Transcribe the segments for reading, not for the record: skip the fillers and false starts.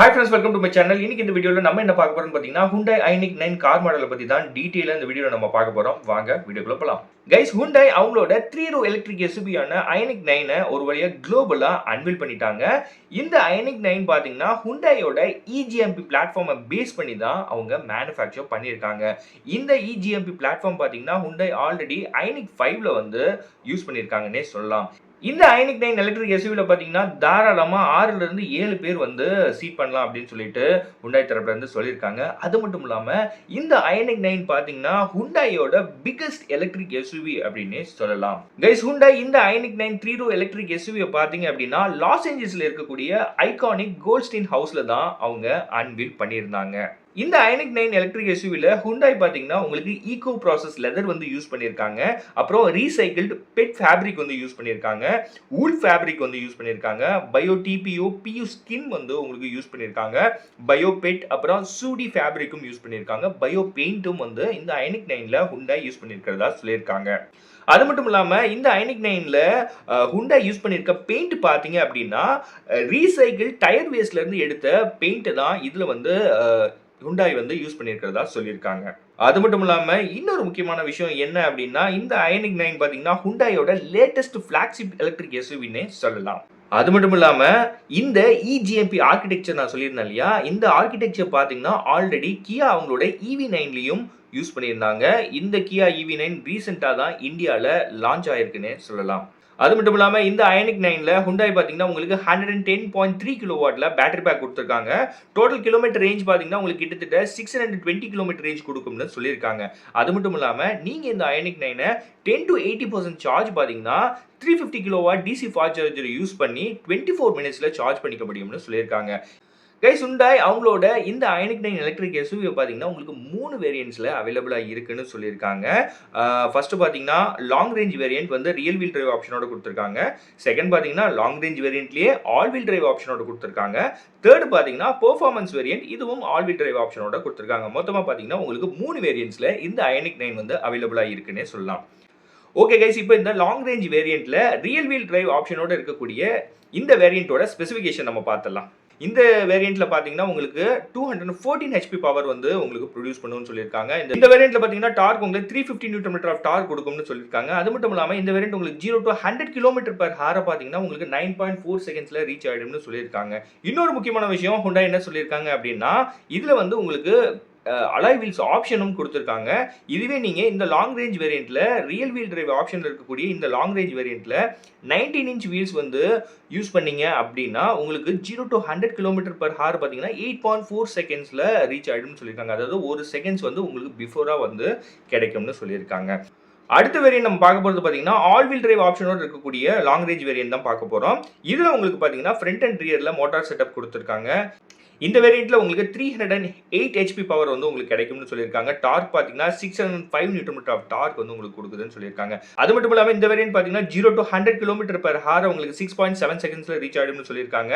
Hi friends, welcome to my channel. இன்னைக்கு இந்த வீடியோல நம்ம என்ன பார்க்க போறோம்னு பாத்தீங்கன்னா Hyundai Ioniq 9 கார் மாடலை பத்தி தான் டீடைலா இந்த வீடியோல நம்ம பார்க்க போறோம். வாங்க வீடியோக்குள்ள போலாம். கைஸ், Hyundai அவங்களோட 3-row எலக்ட்ரிக் SUV-யான Ioniq 9 ஒரு வழியா குளோபலா அன்வீல் பண்ணிட்டாங்க. இந்த Ioniq 9 பாத்தீங்கன்னா Hyundai-யோட eGMP பிளாட்ஃபார்மை பேஸ் பண்ணி தான் அவங்க மேனுஃபேக்சர் பண்ணிருக்காங்க. இந்த eGMP பிளாட்ஃபார்ம் பாத்தீங்கன்னா Hyundai ஆல்ரெடி Ioniq 5ல வந்து யூஸ் பண்ணிருக்காங்கன்னே சொல்லலாம். இந்த Ioniq 9 எலக்ட்ரிக் SUV-ல பாத்தீங்கன்னா தாராளமா 6ல இருந்து 7 பேர் வந்து சீட் பண்ணலாம் அப்படின்னு சொல்லிட்டு Hyundai தரப்புல இருந்து சொல்லியிருக்காங்க. அது மட்டும் இல்லாம இந்த Ioniq 9 பாத்தீங்கன்னா Hyundai-யோட பிகெஸ்ட் எலக்ட்ரிக் SUV அப்படின்னே சொல்லலாம். கைஸ், Hyundai இந்த Ioniq 9 3-row எலக்ட்ரிக் SUV பாத்தீங்க அப்படின்னா லாஸ் ஏஞ்சல்ஸ்ல இருக்கக்கூடிய ஐகானிக் கோல்ட்ஸ்டீன் ஹவுஸ்ல தான் அவங்க அன்வீல் பண்ணியிருந்தாங்க. இந்த Ioniq 9 எலக்ட்ரிக் SUV-ல Hyundai பாத்தீங்கன்னா உங்களுக்கு ஈகோ ப்ராசஸ் லெதர் வந்து யூஸ் பண்ணிருக்காங்க. அப்புறம் ரீசைக்கிள்டு பெட் ஃபேப்ரிக் வந்து யூஸ் பண்ணிருக்காங்க. வூல் ஃபேப்ரிக் வந்து யூஸ் பண்ணிருக்காங்க. பயோ TPO PU ஸ்கின் வந்து உங்களுக்கு யூஸ் பண்ணிருக்காங்க. பயோ பெட் அப்புறம் சூடி ஃபேப்ரிக்கும் யூஸ் பண்ணிருக்காங்க. பயோ பெயிண்ட்டும் வந்து இந்த Ioniq 9ல Hyundai யூஸ் பண்ணிருக்கிறதா சொல்லியிருக்காங்க. அது மட்டும் இல்லாம இந்த Ioniq 9ல Hyundai யூஸ் பண்ணிருக்க பெயிண்ட் பாத்தீங்க அப்படின்னா ரீசைக்கிள் டயர் வேஸ்ட்ல இருந்து எடுத்த பெயிண்ட் தான் இதுல வந்து Hyundai வந்து யூஸ் பண்ணியிருக்கிறதா சொல்லியிருக்காங்க. அது மட்டும் இல்லாம இன்னொரு முக்கியமான விஷயம் என்ன அப்படின்னா இந்த Ioniq 9 பாத்தீங்கன்னா Hyundai-யோட லேட்டஸ்ட் ஃபிளாக்ஷிப் எலக்ட்ரிக் SUV-னே சொல்லலாம். அது மட்டும் இல்லாம இந்த eGMP ஆர்க்கிடெக்சர் நான் சொல்லியிருந்தேன் இல்லையா, இந்த ஆர்க்கிடெக்சர் பாத்தீங்கன்னா ஆல்ரெடி Kia அவங்களோட EV9லயும் யூஸ் பண்ணியிருந்தாங்க. இந்த Kia EV9 ரீசெண்டா தான் இந்தியால லான்ச் ஆயிருக்குன்னே சொல்லலாம். அது மட்டும் இல்லாம இந்த Ioniq 9ல Hyundai பாத்தீங்கன்னா உங்களுக்கு 110.3 கிலோவாட்ல பேட்டரி பேக் கொடுத்திருக்காங்க. டோட்டல் கிலோமீட்டர் ரேஞ்ச் பாத்தீங்கன்னா உங்களுக்கு கிட்டத்தட்ட 620 கிலோமீட்டர் ரேஞ்ச் கொடுக்கும்னு சொல்லியிருக்காங்க. அது மட்டும் இல்லாம நீங்க இந்த Ioniq 9 10 to 80% சார்ஜ் பாத்தீங்கன்னா 350 kilowatt DC fast charger use பண்ணி 24 மினிட்ஸ்ல சார்ஜ் பண்ணிக்க முடியும்னு சொல்லியிருக்காங்க. கைஸ், Hyundai அவங்களோட இந்த Ioniq 9 எலக்ட்ரிக் SUV பாத்தீங்கன்னா உங்களுக்கு 3 வேரியன்ட்ஸ்ல அவைலபிளா இருக்குன்னு சொல்லியிருக்காங்க. ஃபர்ஸ்ட் பாத்தீங்கன்னா லாங் ரேஞ்ச் வேரியன்ட் வந்து ரியல் வீல் டிரைவ் ஆப்ஷனோட கொடுத்திருக்காங்க. செகண்ட் பாத்தீங்கன்னா லாங் ரேஞ்ச் வேரியன்ட்லயே ஆல் வீல் டிரைவ் ஆப்ஷனோட கொடுத்திருக்காங்க. தேர்ட் பாத்தீங்கன்னா பெர்ஃபார்மன்ஸ் வேரியன்ட், இதுவும் ஆல் வீல் டிரைவ் ஆப்ஷனோட கொடுத்திருக்காங்க. மொத்தமா பாத்தீங்கன்னா உங்களுக்கு 3 வேரியன்ட்ஸ்ல இந்த Ioniq 9 வந்து அவைலபிளா இருக்குன்னே சொல்லலாம். ஓகே கைஸ், இப்போ இந்த லாங் ரேஞ்ச் வேரியன்ட்ல ரியல் வீல் டிரைவ் ஆப்ஷனோட இருக்கக்கூடிய இந்த வேரியன்ட்டோட ஸ்பெசிஃபிகேஷன் நம்ம பார்த்தலாம். இந்த வேரியன்ட்ல பாத்தீங்கன்னா உங்களுக்கு 214 HP பவர் வந்து உங்களுக்கு ப்ரொடியூஸ் பண்ணும்னு சொல்லியிருக்காங்க. இந்த வேரியன்ட்ல பாத்தீங்கன்னா டார்க் உங்களுக்கு 350 நியூட்டன் ஆஃப் டார்க் கொடுக்கும்னு சொல்லியிருக்காங்க. அது மட்டும் இல்லாம இந்த வேரியன்ட் உங்களுக்கு 0 to 100 km/h பாத்தீங்கன்னா உங்களுக்கு 9.4 செகண்ட்ஸ்ல ரீச் ஆயிடும்னு சொல்லியிருக்காங்க. இன்னொரு முக்கியமான விஷயம் Hyundai என்ன சொல்லியிருக்காங்க அப்படின்னா இதுல வந்து உங்களுக்கு அலாய் வீல்ஸ் ஆப்ஷனும் கொடுத்திருக்காங்க. இதுவே நீங்க இந்த லாங் ரேஞ்ச் வேரியன்ட்ல ரியல் வீல் டிரைவ் ஆப்ஷன்ல இருக்கக்கூடிய இந்த லாங் ரேஞ்ச் வேரியன்ட்ல 19 இன்ச் வீல்ஸ் வந்து யூஸ் பண்ணீங்க அப்படின்னா உங்களுக்கு 0 to 100 km/h பாத்தீங்கன்னா 8.4 செகண்ட்ஸ்ல ரீச் ஆயிடும்னு சொல்லியிருக்காங்க. அதாவது ஒரு செகண்ட்ஸ் வந்து உங்களுக்கு பிஃபோரா வந்து கிடைக்கும்னு சொல்லியிருக்காங்க. அடுத்த வேரியன்ட் நம்ம பார்க்க போறது பாத்தீங்கன்னா ஆல் வீல் டிரைவ் ஆப்ஷனோட இருக்கக்கூடிய லாங் ரேஞ்ச் வேரியன்ட் தான் பார்க்க போறோம். இதுல உங்களுக்கு பாத்தீங்கன்னா ஃப்ரண்ட் அண்ட் ரியர்ல மோட்டார் செட்டப் கொடுத்திருக்காங்க. இந்த வேரியன்ட்ல உங்களுக்கு 308 HP பவர் வந்து உங்களுக்கு கிடைக்கும்னு சொல்லியிருக்காங்க. டார்க் பாத்தீங்கன்னா 605 நியூட்டன் ஆஃப் டார்க் வந்து உங்களுக்கு கொடுக்குதுன்னு சொல்லியிருக்காங்க. அது மட்டும் இல்லாம இந்த வேரியன்ட் பாத்தீங்கன்னா 0 to 100 km/h உங்களுக்கு 6.7 செகண்ட்ஸ்ல ரீச் ஆயிடும்னு சொல்லியிருக்காங்க.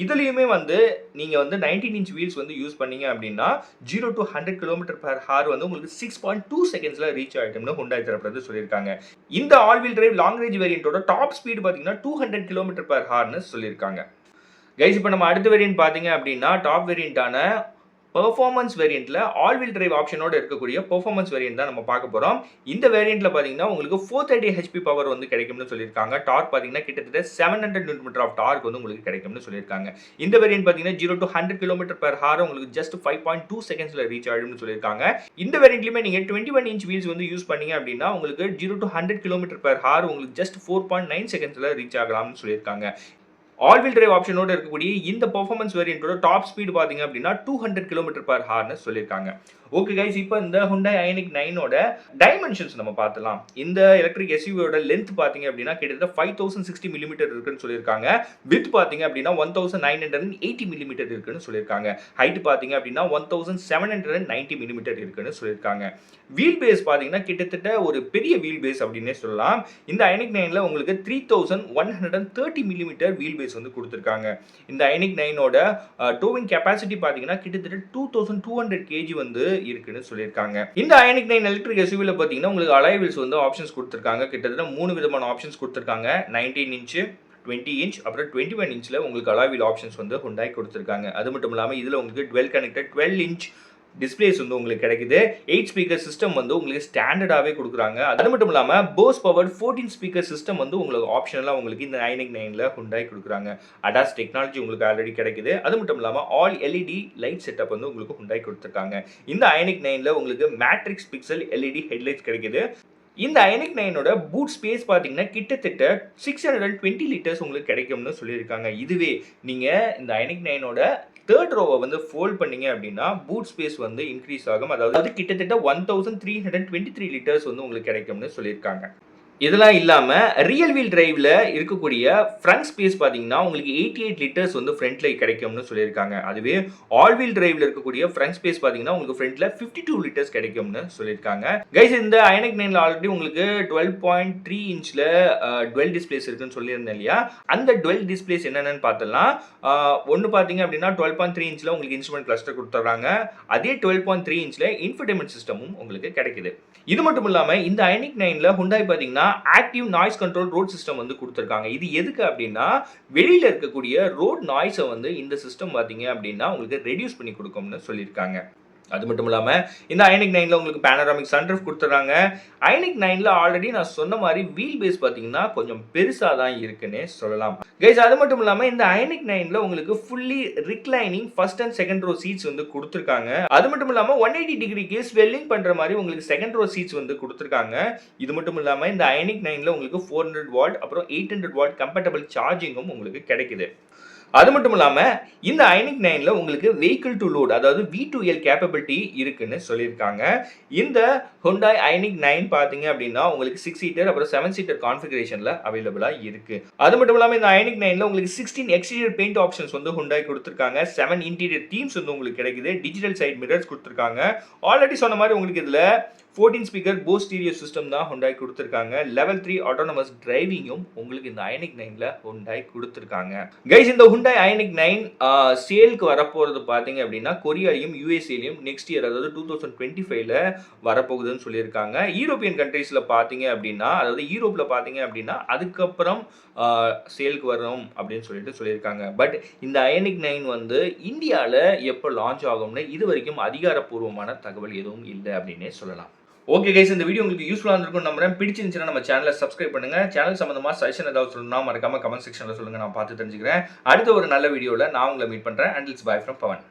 இதுலயுமே வந்து நீங்க வந்து 19 இன்ச் வீல்ஸ் வந்து யூஸ் பண்ணீங்க அப்படின்னா 0 to 100 km/h வந்து உங்களுக்கு 6.2 செகண்ட்ஸ்ல ரீச் ஆயிடும்னு Hyundai தரப்புல இருந்து சொல்லியிருக்காங்க. இந்த all wheel drive long range வேரியன்ட்டோட டாப் ஸ்பீட் பாத்தீங்கன்னா 200 km/h சொல்லியிருக்காங்க. கைஸ், இப்போ நம்ம அடுத்த வேரியன்ட் பாத்தீங்க அப்படின்னா டாப் வேரியன்ட்டான பெர்ஃபார்மன்ஸ் வேரியன்ட்ல ஆல் வீல் டிரைவ் ஆப்ஷனோட இருக்கக்கூடிய பெர்ஃபார்மன்ஸ் வேரியன்ட் தான் நம்ம பார்க்க போறோம். இந்த வேரியன்ட்ல பாத்தீங்கன்னா உங்களுக்கு 430 HP பவர் வந்து கிடைக்கும்னு சொல்லியிருக்காங்க. டார்க் பாத்தீங்கன்னா கிட்டத்தட்ட 700 நியூட்டன் ஆஃப் டார்க் வந்து உங்களுக்கு கிடைக்கும்னு சொல்லியிருக்காங்க. இந்த வேரியன்ட் பாத்தீங்கன்னா 0 to 100 km/h உங்களுக்கு ஜஸ்ட் 5.2 செகண்ட்ஸ்ல ரீச் ஆயிடும்னு சொல்லியிருக்காங்க. இந்த வேரியன்ட்லயுமே நீங்க 21 இன்ச் வீல்ஸ் வந்து யூஸ் பண்ணீங்க அப்படின்னா உங்களுக்கு 0 to 100 km/h உங்களுக்கு ஜஸ்ட் 4.9 செகண்ட்ஸ்ல ரீச் ஆகலாம்னு சொல்லியிருக்காங்க. ஆல் வீல் டிரைவ் ஆப்ஷனோட இருக்கக்கூடிய இந்த பெர்ஃபார்மன்ஸ் வேரியன்ட்டோட டாப் ஸ்பீட் பாத்தீங்க அப்படின்னா 200 km/h சொல்லியிருக்காங்க. ஓகே கைஸ், இப்போ இந்த Hyundai Ioniq 9ஓட டைமென்ஷன்ஸ் நம்ம பார்த்தலாம். இந்த எலக்ட்ரிக் SUV-யோட லென்த் பாத்தீங்க அப்படின்னா கிட்டத்தட்ட 5060 mm இருக்குன்னு சொல்லியிருக்காங்க. வித் பாத்தீங்க அப்படின்னா 1980 mm இருக்குன்னு சொல்லியிருக்காங்க. ஹைட் பாத்தீங்க அப்படின்னா 1790 mm இருக்குன்னு சொல்லியிருக்காங்க. வீல் பேஸ் பாத்தீங்கன்னா கிட்டத்தட்ட ஒரு பெரிய வீல் பேஸ் அப்படின்னே சொல்லலாம். இந்த Ioniq 9ல உங்களுக்கு 3130 mm வீல் பேஸ் வந்து கொடுத்திருக்காங்க. இந்த Ioniq 9ஓட டோவிங் கெபாசிட்டி பாத்தீங்கன்னா கிட்டத்தட்ட 2200 kg வந்து இருக்குன்னு சொல்லியிருக்காங்க. இந்த Ioniq 9 எலக்ட்ரிக் SUV-ல பாத்தீங்கன்னா உங்களுக்கு அலாய் வீல்ஸ் வந்து ஆப்ஷன்ஸ் கொடுத்திருக்காங்க. கிட்டத்தட்ட 3 விதமான ஆப்ஷன்ஸ் கொடுத்திருக்காங்க. 19 இன்ச், 20 இன்ச் அப்புறம் 21 இன்ச்ல உங்களுக்கு அலாய் வீல் ஆப்ஷன்ஸ் வந்து Hyundai கொடுத்திருக்காங்க. அது மட்டும் இல்லாம இதுல உங்களுக்கு டுவெல் கனெக்டட் 12 இன்ச் டிஸ்பிளேஸ் வந்து உங்களுக்கு கிடைக்குது. 8 ஸ்பீக்கர் சிஸ்டம் வந்து உங்களுக்கு ஸ்டாண்டர்டாவே கொடுக்குறாங்க. அது மட்டும் இல்லாம போஸ் பவர்ட் 14 ஸ்பீக்கர் சிஸ்டம் வந்து உங்களுக்கு ஆப்ஷனலா உங்களுக்கு இந்த ஐனிக் 9ல Hyundai கொடுக்குறாங்க. அடாஸ் டெக்னாலஜி உங்களுக்கு ஆல்ரெடி கிடைக்குது. அது மட்டும் இல்லாம ஆல் எல்இடி லைட் செட்டப் வந்து உங்களுக்கு Hyundai கொடுத்திருக்காங்க. இந்த ஐனிக் 9ல உங்களுக்கு மேட்ரிக்ஸ் பிக்சல் எல்இடி ஹெட்லைட்ஸ் கிடைக்குது. இந்த ஐனிக் 9ஓட பூட் ஸ்பேஸ் பார்த்தீங்கன்னா கிட்டத்தட்ட 620 லிட்டர்ஸ் உங்களுக்கு கிடைக்கும்னு சொல்லியிருக்காங்க. இதுவே நீங்க இந்த ஐனிக் 9ஓட தேர்ட் ரோவை வந்து ஃபோல்ட் பண்ணீங்க அப்படின்னா பூட் ஸ்பேஸ் வந்து இன்க்ரீஸ் ஆகும். அதாவது கிட்டத்தட்ட 1323 லிட்டர்ஸ் வந்து உங்களுக்கு கிடைக்கும்னு சொல்லியிருக்காங்க. இதெல்லாம் இல்லாம ரியல் வீல் டிரைவ்ல இருக்கக்கூடிய ஃப்ரண்ட் ஸ்பேஸ் பாத்தீங்கன்னா உங்களுக்கு 88 லிட்டர்ஸ் வந்து ஃப்ரண்ட்ல கிடைக்கும்னு சொல்லியிருக்காங்க. அதுவே ஆல் வீல் டிரைவ்ல இருக்கக்கூடிய ஃப்ரண்ட் ஸ்பேஸ் பாத்தீங்கன்னா உங்களுக்கு ஃப்ரண்ட்ல 52 லிட்டர்ஸ் கிடைக்கும்னு சொல்லியிருக்காங்க. கைஸ் இந்த ஐனிக் 9ல ஆல்ரெடி உங்களுக்கு 12.3 இன்ச்ல டுவெல் டிஸ்பிளேஸ் இருக்குன்னு சொல்லியிருந்தேன் இல்லையா? அந்த டுவெல் டிஸ்பிளேஸ் என்னென்னு பார்த்தலாம். ஒன்னு பாத்தீங்க அப்படின்னா 12.3 இன்ச்ல உங்களுக்கு இன்ஸ்ட்ருமெண்ட் கிளஸ்டர் கொடுத்துறாங்க. அதே 12.3 இன்ச்ல இன்ஃபோடெயின்மென்ட் சிஸ்டமும் உங்களுக்கு கிடைக்குது. இது மட்டும் இல்லாம இந்த ஐனிக் 9ல Hyundai பாத்தீங்கன்னா active noise control road system வந்து கொடுத்திருக்காங்க. இது எதுக்கு அப்படின்னா வெளியில இருக்கக்கூடிய ரோட் நாய்ஸை வந்து இந்த சிஸ்டம் பாத்தீங்க அப்படின்னா உங்களுக்கு ரெடியூஸ் பண்ணி கொடுக்கும்னு சொல்லியிருக்காங்க. அது மட்டும் இல்லாம இந்த ஐனிக் 9ல உங்களுக்கு பேனராமிக் சன்ரூஃப் கொடுத்துறாங்க. ஐனிக் 9ல ஆல்ரெடி நான் சொன்ன மாதிரி வீல் பேஸ் பாத்தீங்கன்னா கொஞ்சம் பெருசா தான் இருக்குன்னு சொல்லலாம். கைஸ் அது மட்டும் இல்லாம இந்த ஐனிக் 9ல உங்களுக்கு fully reclining first and second row seats வந்து கொடுத்திருக்காங்க. அது மட்டும் இல்லாம 180 டிகிரிக்கு ஸ்வெல்லிங் பண்ற மாதிரி உங்களுக்கு செகண்ட் ரோ சீட்ஸ் வந்து கொடுத்திருக்காங்க. இது மட்டும் இல்லாம இந்த ஐனிக் 9ல உங்களுக்கு 400 வாட் அப்புறம் 800 வாட் கம்பேட்டபிள் சார்ஜிங்கும் உங்களுக்கு கிடைக்குது. அது மட்டும் இல்லாம இந்த ஐனிக் 9ல உங்களுக்கு வெஹிக்கிள் டு லோட் அதாவது V2L கேப்பபிலிட்டி இருக்குன்னு சொல்லியிருக்காங்க. இந்த Hyundai ஐனிக் 9 பாத்தீங்க அப்படின்னா உங்களுக்கு 6 சீட்டர் அப்புறம் 7 சீட்டர் கான்ஃபிகரேஷன்ல அவைலபிளா இருக்கு. அது மட்டும் இல்லாம இந்த ஐனிக் 9ல உங்களுக்கு 16 எக்ஸ்டீரியர் பெயிண்ட் ஆப்ஷன்ஸ் வந்து Hyundai கொடுத்திருக்காங்க. 7 இன்டீரியர் தீம்ஸ் வந்து உங்களுக்கு கிடைக்குது. டிஜிட்டல் சைடு மிரர்ஸ் கொடுத்திருக்காங்க. ஆல்ரெடி சொன்ன மாதிரி உங்களுக்கு இதுல 14 ஸ்பீக்கர் போஸ் ஸ்டீரியோ சிஸ்டம் தான் Hyundai கொடுத்திருக்காங்க. லெவல் 3 ஆட்டோனமஸ் டிரைவிங்கும் உங்களுக்கு இந்த ஐனிக் 9ல Hyundai கொடுத்திருக்காங்க. கைஸ் இந்த Hyundai ஐனிக் 9 சேலுக்கு வரப்போறது பாத்தீங்க அப்படின்னா கொரியாலையும் யூஎஸ்ஏலையும் நெக்ஸ்ட் இயர் அதாவது 2025ல வரப்போகுதுன்னு சொல்லியிருக்காங்க. யூரோப்பியன் கண்ட்ரீஸ்ல பாத்தீங்க அப்படின்னா அதாவது யூரோப்ல பாத்தீங்க அப்படின்னா அதுக்கப்புறம் சேலுக்கு வரும் அப்படின்னு சொல்லியிருக்காங்க. பட் இந்த ஐனிக் 9 வந்து இந்தியால எப்போ லான்ச் ஆகும்னு இது வரைக்கும் அதிகாரப்பூர்வமான தகவல் எதுவும் இல்லை அப்படின்னே சொல்லலாம். ஓகே கைஸ் இந்த வீடியோ உங்களுக்கு யூஸ்ஃபுல்லா இருந்திருக்கும் நம்புறேன். பிடிச்சிருந்துச்சுன்னா நம்ம சேனலை சப்ஸ்கிரைப் பண்ணுங்க. சேனல் சம்பந்தமா சஜஷன் ஏதாவது சொல்லணும்னா மறக்காம கமெண்ட் செக்ஷன்ல சொல்லுங்க, நான் பார்த்து தெரிஞ்சுக்கிறேன். அடுத்த ஒரு நல்ல வீடியோல நான் உங்களை மீட் பண்றேன். And it's bye from Pawan.